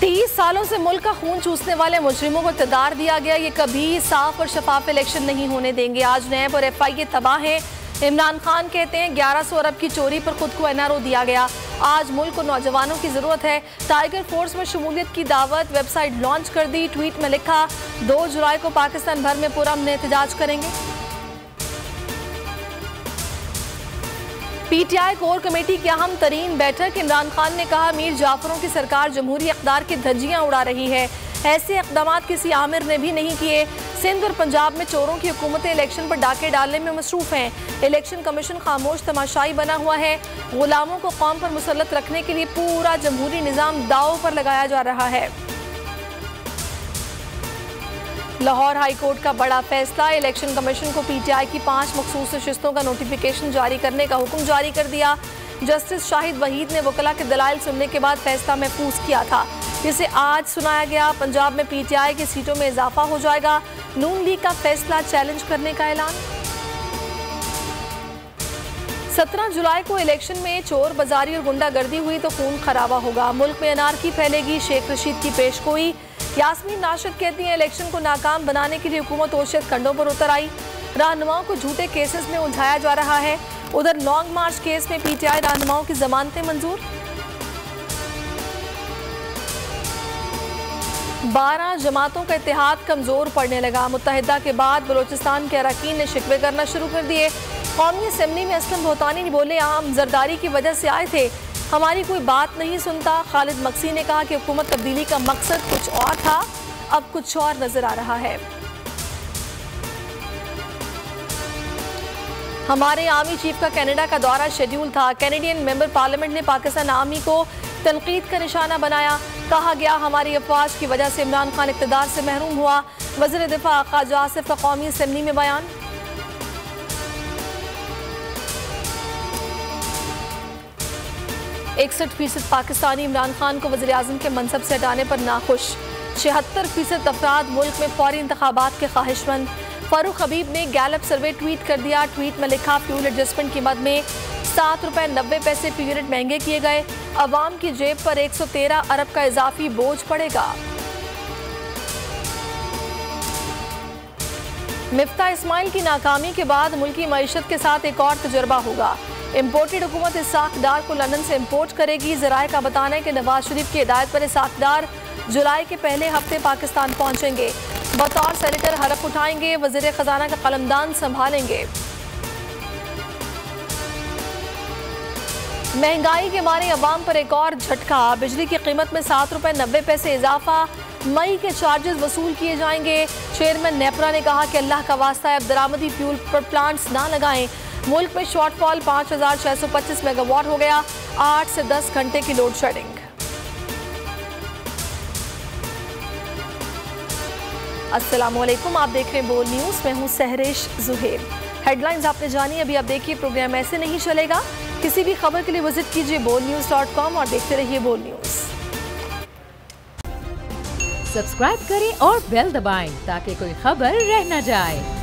30 सालों से मुल्क का खून चूसने वाले मुजरिमों को इक़्तिदार दिया गया। ये कभी साफ और शफाफ इलेक्शन नहीं होने देंगे। आज नैब और FI तबाह है। इमरान खान कहते हैं 1100 अरब की चोरी पर खुद को NRO दिया गया। आज मुल्क को नौजवानों की जरूरत है। टाइगर फोर्स में शमूलियत की दावत, वेबसाइट लॉन्च कर दी। ट्वीट में लिखा 2 जुलाई को पाकिस्तान भर में पुरअमन एहतजाज करेंगे। PTI कोर कमेटी की अहम तरीन बैठक। इमरान खान ने कहा मीर जाफरों की सरकार जमहूरी इक़्तिदार की धज्जियां उड़ा रही है। ऐसे इक़दाम किसी आमिर ने भी नहीं किए। सिंध और पंजाब में चोरों की हुकूमतें इलेक्शन पर डाके डालने में मसरूफ हैं। इलेक्शन कमीशन खामोश तमाशाई बना हुआ है। गुलामों को कौम पर मुसल्लत रखने के लिए पूरा जमहूरी निज़ाम दाव पर लगाया जा रहा है। लाहौर हाई कोर्ट का बड़ा फैसला। इलेक्शन कमीशन को PTI की 5 मखसूस नशिस्तों का नोटिफिकेशन जारी करने का हुक्म जारी कर दिया। जस्टिस शाहिद वहीद ने वकला के दलाइल सुनने के बाद फैसला महफूज किया था, जिसे आज सुनाया गया। पंजाब में PTI की सीटों में इजाफा हो जाएगा। नून लीग का फैसला चैलेंज करने का ऐलान। 17 जुलाई को इलेक्शन में चोर बाजारी और गुंडागर्दी हुई तो खून खराबा होगा। मुल्क में अनारकी फैलेगी। शेख रशीद की पेशगोई। यास्मीन नाशिद कहती हैं इलेक्शन को नाकाम बनाने के लिए हुकूमत ओशियत खंडों पर उतर आई। रहनुमाओं को झूठे केसेस में उलझाया जा रहा है। उधर लॉन्ग मार्च केस में PTI रहनुमाओं की जमानतें मंजूर। 12 जमातों का इत्तेहाद कमजोर पड़ने लगा। मुत्तहिदा के बाद बलोचिस्तान के अरकान ने शिकवे करना शुरू कर दिए। कौमी असम्बली में असलम भोतानी ने बोले हम जरदारी की वजह से आए थे, हमारी कोई बात नहीं सुनता। खालिद मक्सी ने कहा कि हुकूमत तब्दीली का मकसद कुछ और था, अब कुछ और नजर आ रहा है। हमारे आर्मी चीफ का कनाडा का दौरा शेड्यूल था। कैनेडियन मेंबर पार्लियामेंट ने पाकिस्तान आर्मी को तनकीद का निशाना बनाया। कहा गया हमारी अफवाज की वजह से इमरान खान इक़्तिदार से महरूम हुआ। वज़ीर दिफा ख्वाजा आसिफ का कौमी असम्बली में बयान। %61 पाकिस्तानी इमरान खान को वज़ीर आज़म के मनसब से हटाने पर नाखुश। 76% अफराद मुल्क में फौरी इंतखाबात के ख्वाहिशमंद। फारूक हबीब ने गैलप सर्वे ट्वीट कर दिया। ट्वीट में लिखा फ्यूल एडजस्टमेंट कीमत में ₹7.90 फी यूनिट महंगे किए गए। अवाम की जेब पर 113 अरब का इजाफी बोझ पड़ेगा। मिफ्ता इस्माइल की नाकामी के बाद मुल्की मईशत के साथ एक और तजुर्बा होगा। इम्पोर्टेड हुकूमत इसाक डार को लंदन से इम्पोर्ट करेगी। ज़राए का बताना है कि नवाज शरीफ की हिदायत पर इसाक डार जुलाई के पहले हफ्ते पाकिस्तान पहुंचेंगे। बतौर सेनेटर हरफ उठाएंगे। वज़ीर खजाना का कलमदान संभालेंगे। महंगाई के मारे अवाम पर एक और झटका। बिजली की कीमत में ₹7.90 इजाफा। मई के चार्जेस वसूल किए जाएंगे। चेयरमैन नेपरा ने कहा कि अल्लाह का वास्ता है अब दरामदी फ्यूल पर प्लांट्स ना लगाएं। मुल्क में शॉर्टफॉल 5625 मेगावाट हो गया। 8 से 10 घंटे की लोड शेडिंग। अस्सलाम वालेकुम, आप देख रहे हैं बोल न्यूज़। मैं हूं सहरिश जुहेब। हेडलाइंस आपने जानी, अभी आप देखिए प्रोग्राम ऐसे नहीं चलेगा। किसी भी खबर के लिए विजिट कीजिए bolnews.com और देखते रहिए बोल न्यूज़। सब्सक्राइब करें और बेल दबाएं ताकि कोई खबर रह न जाए।